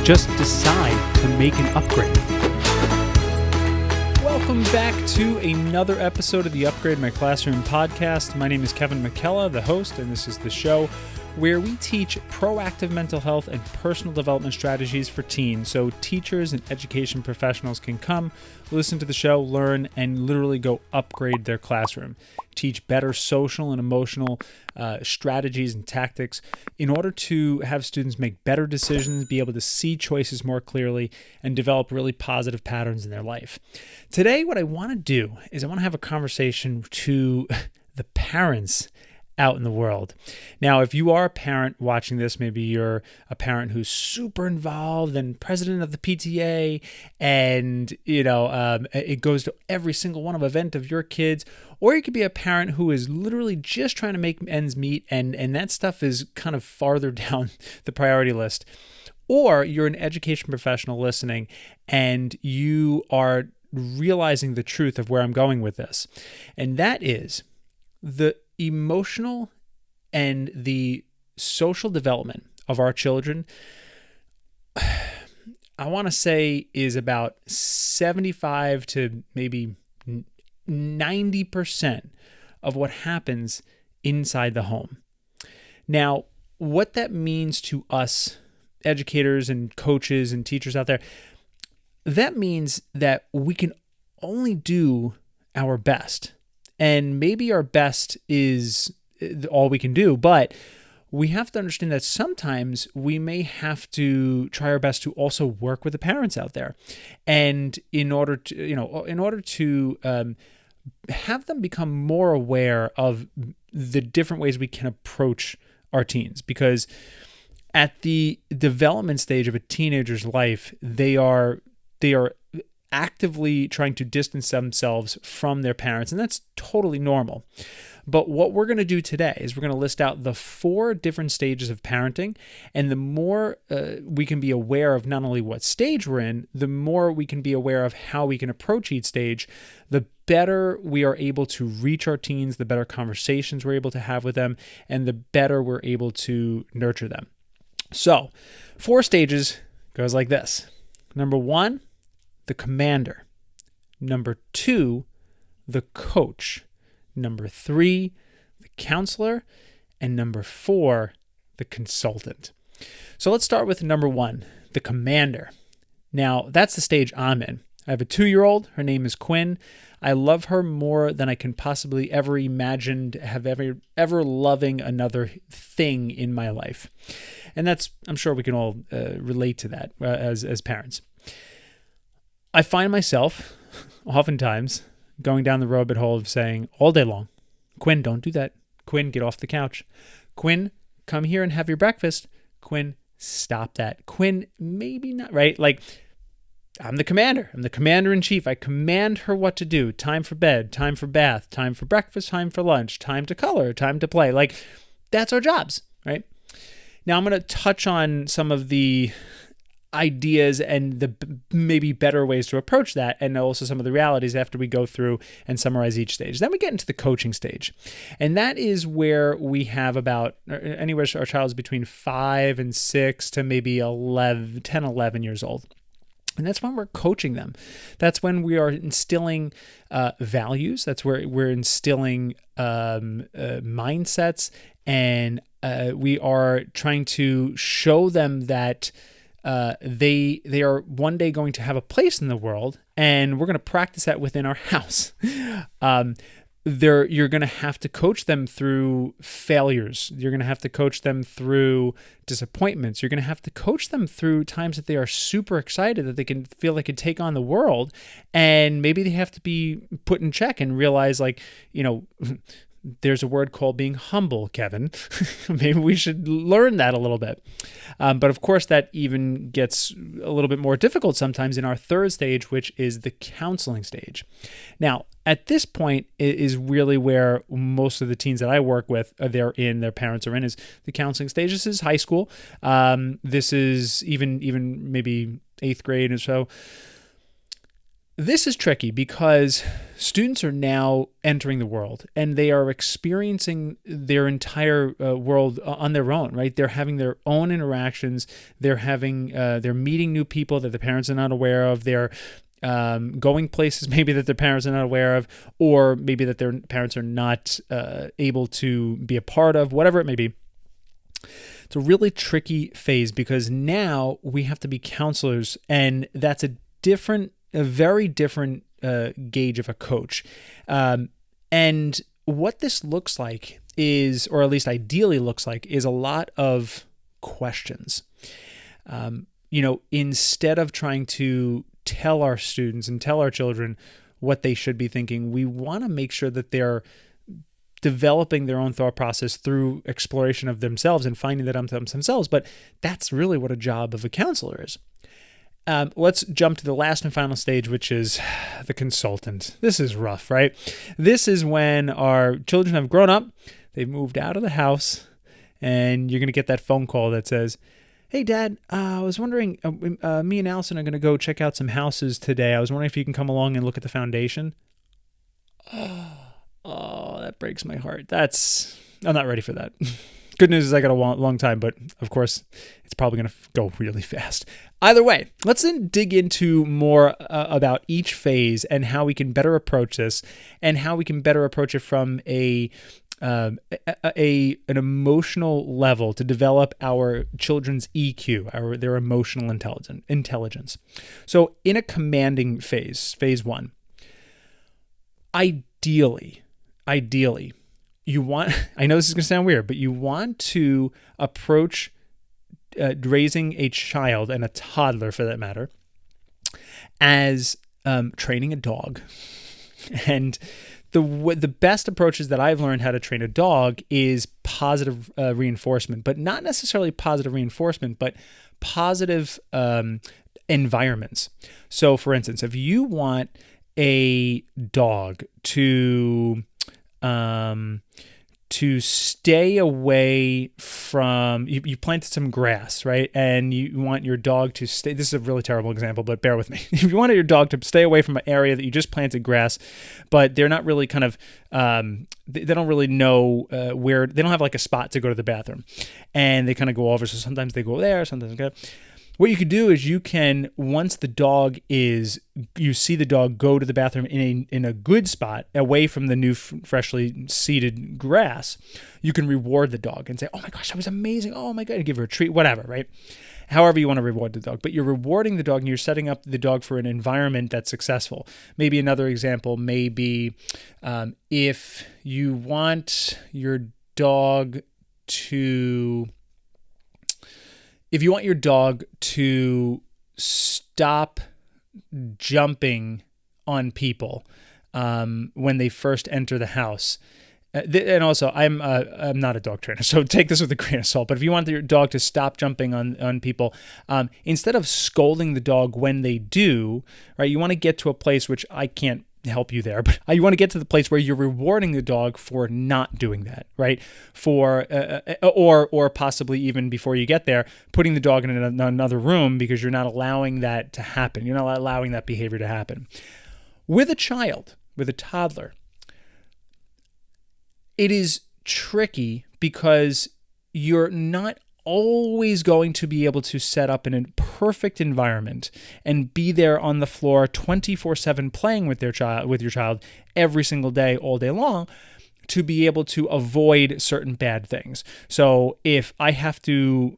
Just decide to make an upgrade. Welcome back to another episode of the Upgrade My Classroom podcast. My name is Kevin McKella, the host, and this is the show where we teach proactive mental health and personal development strategies for teens so teachers and education professionals can come, listen to the show, learn, and literally go upgrade their classroom. Teach better social and emotional strategies and tactics in order to have students make better decisions, be able to see choices more clearly, and develop really positive patterns in their life. Today, what I want to do is I want to have a conversation to the parents out in the world. Now, if you are a parent watching this, maybe you're a parent who's super involved and president of the PTA, and it goes to every single one of event of your kids, or you could be a parent who is literally just trying to make ends meet, and that stuff is kind of farther down the priority list. Or you're an education professional listening, and you are realizing the truth of where I'm going with this, and that is the emotional and the social development of our children, I want to say, is about 75 to maybe 90% of what happens inside the home. Now, what that means to us educators and coaches and teachers out there, that means that we can only do our best. And maybe our best is all we can do, but we have to understand that sometimes we may have to try our best to also work with the parents out there. And in order to have them become more aware of the different ways we can approach our teens, because at the development stage of a teenager's life, they are actively trying to distance themselves from their parents, and that's totally normal. But what we're going to do today is we're going to list out the 4 different stages of parenting, and the more we can be aware of not only what stage we're in, the more we can be aware of how we can approach each stage, the better we are able to reach our teens, the better conversations we're able to have with them, and the better we're able to nurture them. So, 4 stages goes like this. Number 1, the commander. Number 2, the coach. Number 3, the counselor. And number 4, the consultant. So let's start with number 1, the commander. Now, that's the stage I'm in. I have a 2-year-old. Her name is Quinn. I love her more than I can possibly ever imagine have ever loving another thing in my life. And that's, I'm sure we can all relate to that as parents. I find myself oftentimes going down the rabbit hole of saying all day long, Quinn, don't do that. Quinn, get off the couch. Quinn, come here and have your breakfast. Quinn, stop that. Quinn, maybe not, right? Like, I'm the commander. I'm the commander in chief. I command her what to do. Time for bed, time for bath, time for breakfast, time for lunch, time to color, time to play. Like, that's our jobs, right? Now, I'm going to touch on some of the ideas and the maybe better ways to approach that, and also some of the realities after we go through and summarize each stage. Then we get into the coaching stage, and that is where we have about anywhere our child is between 5 and 6 to maybe 10, 11 years old. And that's when we're coaching them. That's when we are instilling values. That's where we're instilling mindsets, and we are trying to show them that they are one day going to have a place in the world, and we're going to practice that within our house. You're going to have to coach them through failures. You're going to have to coach them through disappointments. You're going to have to coach them through times that they are super excited, that they can feel they can take on the world, and maybe they have to be put in check and realize, like, there's a word called being humble, Kevin. Maybe we should learn that a little bit. But of course, that even gets a little bit more difficult sometimes in our 3rd stage, which is the counseling stage. Now, at this point is really where most of the teens that I work with, their parents are in, is the counseling stage. This is high school. This is even maybe 8th grade or so. This is tricky because students are now entering the world and they are experiencing their entire world on their own, right? They're having their own interactions. They're meeting new people that the parents are not aware of. They're going places maybe that their parents are not aware of, or maybe that their parents are not able to be a part of, whatever it may be. It's a really tricky phase because now we have to be counselors, and that's a very different gauge of a coach. And what this looks like is, or at least ideally looks like, is a lot of questions. Instead of trying to tell our students and tell our children what they should be thinking, we want to make sure that they're developing their own thought process through exploration of themselves and finding that themselves. But that's really what a job of a counselor is. Let's jump to the last and final stage, which is the consultant. This is rough, right? This is when our children have grown up, they've moved out of the house, and you're going to get that phone call that says, "Hey, Dad, I was wondering, me and Allison are going to go check out some houses today. I was wondering if you can come along and look at the foundation." Oh, that breaks my heart. I'm not ready for that. Good news is I got a long time, but of course, it's probably going to go really fast. Either way, let's then dig into more about each phase and how we can better approach this, and how we can better approach it from an emotional level to develop our children's EQ, their emotional intelligence. So in a commanding phase 1, ideally, you want, I know this is going to sound weird, but you want to approach raising a child, and a toddler for that matter, as training a dog. And the best approaches that I've learned how to train a dog is positive reinforcement, but not necessarily positive reinforcement, but positive environments. So for instance, if you want a dog to stay away from, you planted some grass, right? And you want your dog to stay, this is a really terrible example, but bear with me. If you wanted your dog to stay away from an area that you just planted grass, but they're not really kind of, they don't really know where, they don't have like a spot to go to the bathroom, and they kind of go over. So sometimes they go there, sometimes they go. What you could do is once you see the dog go to the bathroom in a good spot away from the new freshly seeded grass, you can reward the dog and say, "Oh my gosh, that was amazing. Oh my God," and give her a treat, whatever, right? However you want to reward the dog, but you're rewarding the dog and you're setting up the dog for an environment that's successful. Maybe another example may be if you want your dog to stop jumping on people when they first enter the house. And also, I'm not a dog trainer, so take this with a grain of salt. But if you want your dog to stop jumping on people, instead of scolding the dog when they do, right, you want to get to a place, which I can't help you there, but you want to get to the place where you're rewarding the dog for not doing that, right? Or possibly even before you get there, putting the dog in another room because you're not allowing that to happen. You're not allowing that behavior to happen. With a child, with a toddler, it is tricky because you're not always going to be able to set up in a perfect environment and be there on the floor 24/7 playing with your child every single day, all day long, to be able to avoid certain bad things. So if I have to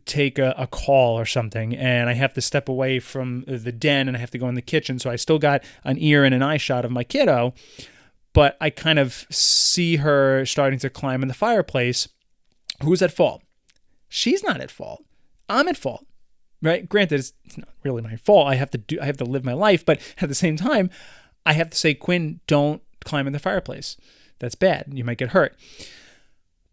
take a call or something, and I have to step away from the den and I have to go in the kitchen, so I still got an ear and an eye shot of my kiddo, but I kind of see her starting to climb in the fireplace. Who's at fault? She's not at fault. I'm at fault, right? Granted, it's not really my fault. I have to live my life, but at the same time, I have to say, "Quinn, don't climb in the fireplace. That's bad. You might get hurt."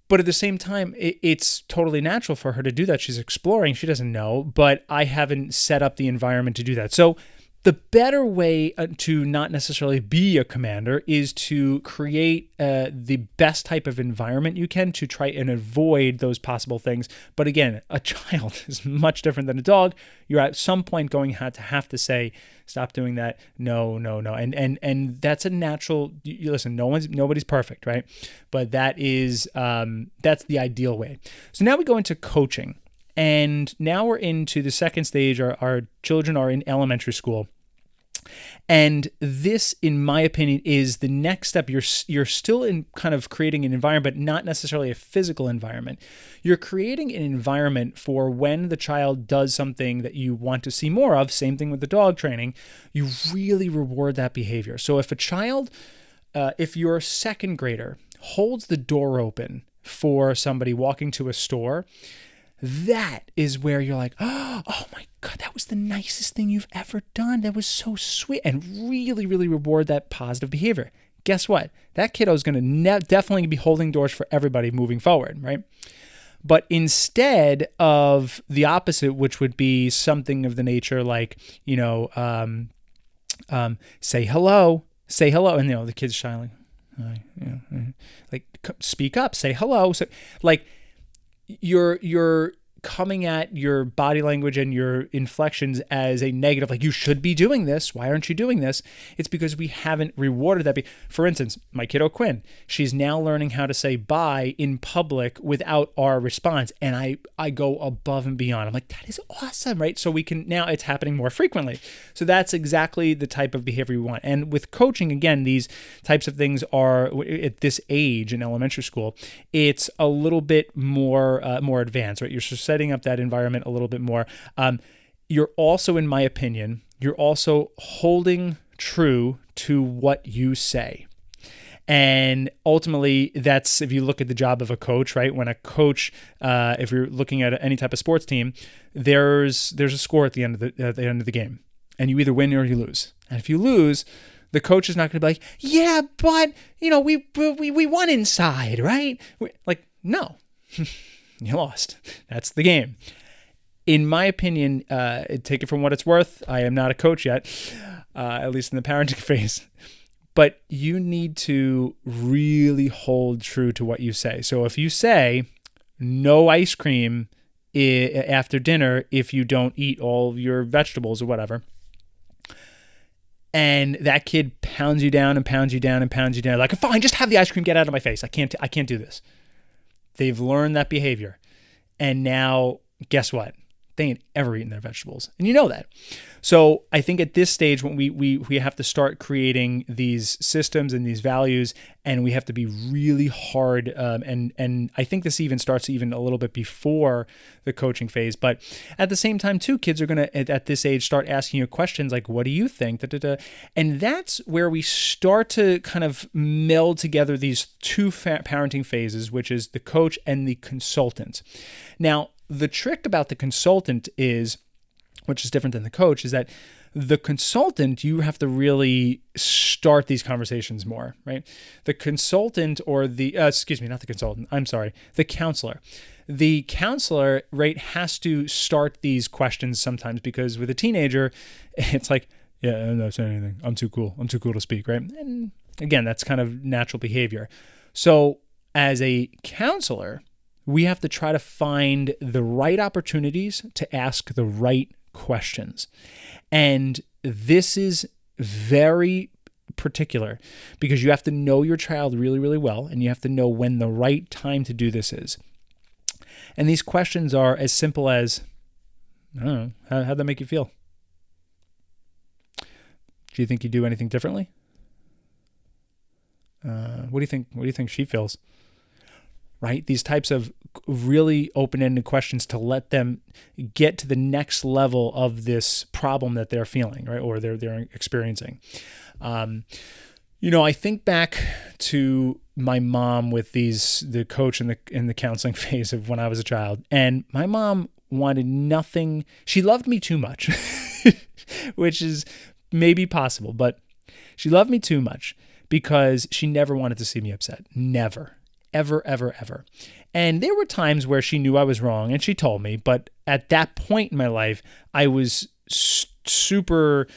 But at the same time, it's totally natural for her to do that. She's exploring. She doesn't know, but I haven't set up the environment to do that. So The better way to not necessarily be a commander is to create the best type of environment you can to try and avoid those possible things. But again, a child is much different than a dog. You're at some point going to have to say, stop doing that. No. And that's a natural, listen, nobody's perfect, right? But that is, that's the ideal way. So now we go into coaching. And now we're into the second stage. Our children are in elementary school. And this, in my opinion, is the next step. You're still in kind of creating an environment, but not necessarily a physical environment. You're creating an environment for when the child does something that you want to see more of. Same thing with the dog training. You really reward that behavior. So if a child, if your second grader holds the door open for somebody walking to a store, that is where you're like, oh my God, that was the nicest thing you've ever done. That was so sweet. And really, really reward that positive behavior. Guess what? That kiddo is going to definitely be holding doors for everybody moving forward, right? But instead of the opposite, which would be something of the nature like, say hello. And, the kid's shy, like, speak up, say hello. So, like, you're coming at your body language and your inflections as a negative, like, you should be doing this. Why aren't you doing this? It's because we haven't rewarded that. For instance, my kiddo Quinn, she's now learning how to say bye in public without our response. And I go above and beyond. I'm like, that is awesome, right? So now it's happening more frequently. So that's exactly the type of behavior we want. And with coaching, again, these types of things are at this age in elementary school, it's a little bit more advanced, right? You're setting up that environment a little bit more. You're also, in my opinion, you're also holding true to what you say. And ultimately, that's, if you look at the job of a coach, right? When a coach, if you're looking at any type of sports team, there's a score at the end of the game, and you either win or you lose. And if you lose, the coach is not going to be like, yeah, but we won inside, right? Like, no. You lost. That's the game. In my opinion, take it from what it's worth. I am not a coach yet, at least in the parenting phase. But you need to really hold true to what you say. So if you say no ice cream after dinner if you don't eat all of your vegetables or whatever, and that kid pounds you down and pounds you down and pounds you down, like, fine, just have the ice cream, get out of my face. I can't do this. They've learned that behavior. And now, guess what? They ain't ever eaten their vegetables. And you know that. So I think at this stage, when we have to start creating these systems and these values, and we have to be really hard. And I think this even starts even a little bit before the coaching phase. But at the same time, too, kids are going to, at this age, start asking you questions like, what do you think? And that's where we start to kind of meld together these two parenting phases, which is the coach and the consultant. Now, the trick about the consultant is, which is different than the coach, is that the consultant, you have to really start these conversations more, right? The consultant or the, the counselor. The counselor, right, has to start these questions sometimes, because with a teenager, it's like, yeah, I'm not saying anything. I'm too cool. I'm too cool to speak, right? And again, that's kind of natural behavior. So as a counselor, we have to try to find the right opportunities to ask the right questions. And this is very particular because you have to know your child really, really well, and you have to know when the right time to do this is. And these questions are as simple as, I don't know, how'd that make you feel? Do you think you'd do anything differently? What do you think she feels? Right? These types of really open-ended questions to let them get to the next level of this problem that they're feeling, right? Or they're experiencing. I think back to my mom with the coach and the counseling phase of when I was a child, and my mom wanted nothing. She loved me too much, which is maybe possible, but she loved me too much because she never wanted to see me upset. Never. Ever, ever, ever. And there were times where she knew I was wrong and she told me, but at that point in my life, I was super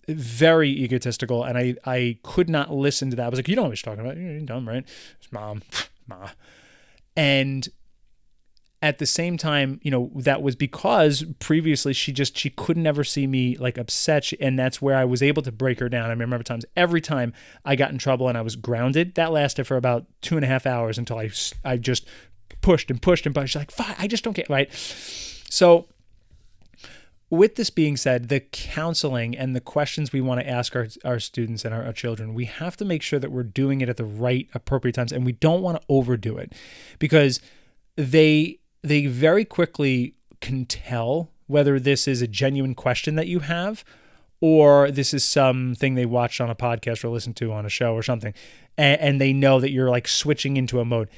very egotistical, and I could not listen to that. I was like, you know what she's talking about. You're dumb, right? It's mom, ma. And at the same time, that was because previously she could never see me like upset. And that's where I was able to break her down. I remember every time I got in trouble and I was grounded, that lasted for about 2.5 hours until I just pushed and pushed and pushed. She's like, fine, I just don't get right. So with this being said, the counseling and the questions we want to ask our students and our children, we have to make sure that we're doing it at the right appropriate times. And we don't want to overdo it, because they very quickly can tell whether this is a genuine question that you have, or this is something they watched on a podcast or listened to on a show or something. And they know that you're like switching into a mode.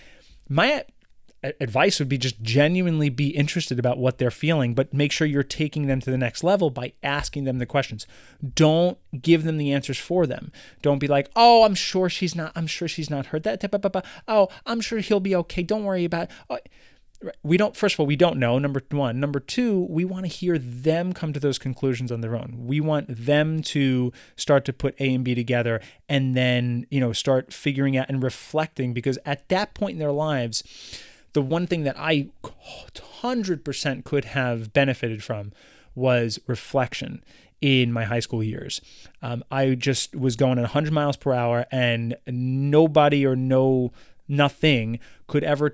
My advice would be just genuinely be interested about what they're feeling, but make sure you're taking them to the next level by asking them the questions. Don't give them the answers for them. Don't be like, oh, I'm sure she's not heard that. Oh, I'm sure he'll be okay. Don't worry about it. First of all, we don't know, number one. Number two, we want to hear them come to those conclusions on their own. We want them to start to put A and B together, and then, start figuring out and reflecting, because at that point in their lives, the one thing that I 100% could have benefited from was reflection in my high school years. I just was going at 100 miles per hour, and nobody or nothing could ever,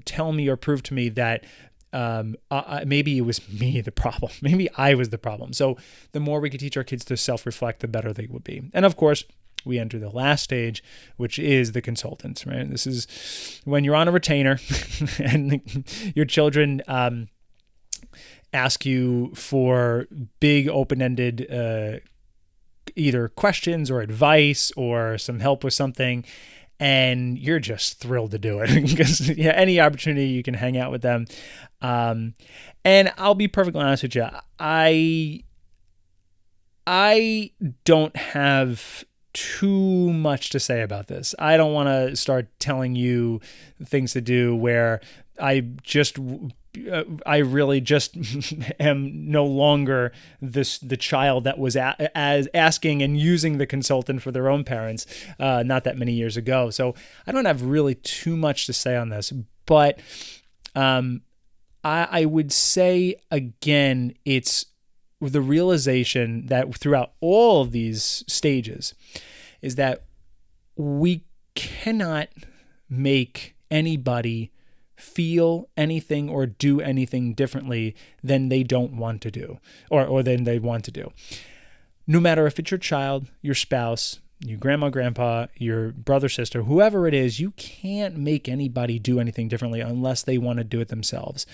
tell me or prove to me that maybe it was me the problem. Maybe I was the problem. So the more we could teach our kids to self-reflect, the better they would be. And of course, we enter the last stage, which is the consultant, right? This is when you're on a retainer and your children ask you for big open-ended either questions or advice or some help with something, and you're just thrilled to do it because any opportunity you can hang out with them. And I'll be perfectly honest with you, I don't have too much to say about this. I don't want to start telling you things to do where I really just am no longer the child that was as asking and using the consultant for their own parents not that many years ago. So I don't have really too much to say on this, but I would say again, it's the realization that throughout all of these stages is that we cannot make anybody feel anything or do anything differently than they don't want to do or than they want to do. No matter if it's your child, your spouse, your grandma, grandpa, your brother, sister, whoever it is, you can't make anybody do anything differently unless they want to do it themselves.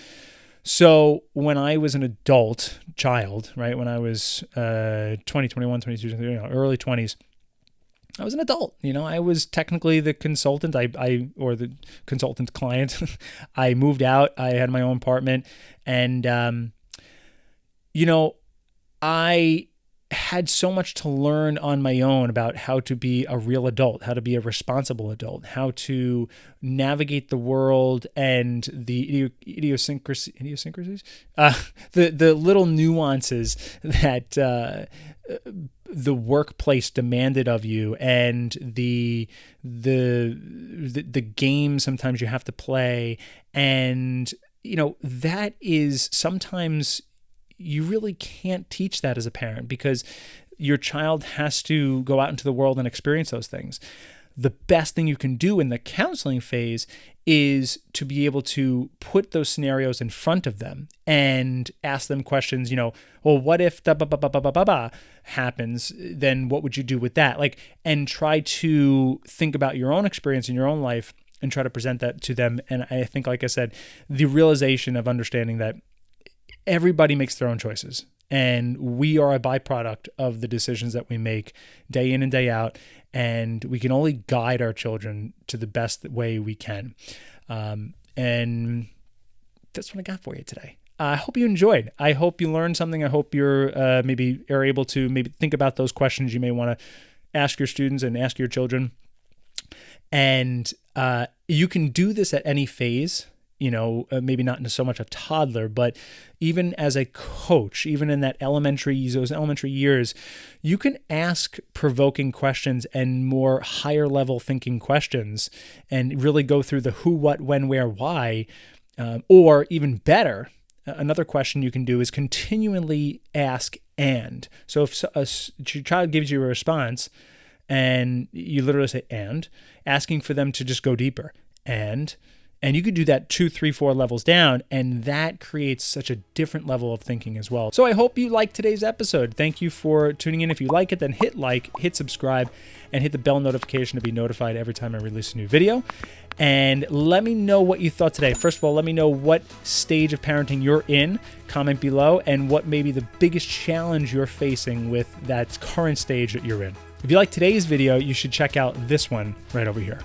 So when I was an adult child, right, when I was 20, 21, 22, early 20s, I was an adult. I was technically the consultant, or the consultant client. I moved out. I had my own apartment, and I had so much to learn on my own about how to be a real adult, how to be a responsible adult, how to navigate the world and the idiosyncrasies, the little nuances that the workplace demanded of you, and the game sometimes you have to play, and that is sometimes. You really can't teach that as a parent because your child has to go out into the world and experience those things. The best thing you can do in the counseling phase is to be able to put those scenarios in front of them and ask them questions, well, what if happens, then what would you do with that? And try to think about your own experience in your own life and try to present that to them. And I think, like I said, the realization of understanding that everybody makes their own choices, and we are a byproduct of the decisions that we make day in and day out, and we can only guide our children to the best way we can. And that's what I got for you today. I hope you enjoyed. I hope you learned something. I hope you're maybe are able to maybe think about those questions you may want to ask your students and ask your children. And you can do this at any phase maybe not so much a toddler, but even as a coach, even in those elementary years, you can ask provoking questions and more higher level thinking questions and really go through the who, what, when, where, why, or even better. Another question you can do is continually ask and. So if a child gives you a response and you literally say and, asking for them to just go deeper. And you could do that 2, 3, 4 levels down, and that creates such a different level of thinking as well. So I hope you liked today's episode. Thank you for tuning in. If you like it, then hit like, hit subscribe, and hit the bell notification to be notified every time I release a new video. And let me know what you thought today. First of all, let me know what stage of parenting you're in. Comment below, and what may be the biggest challenge you're facing with that current stage that you're in. If you like today's video, you should check out this one right over here.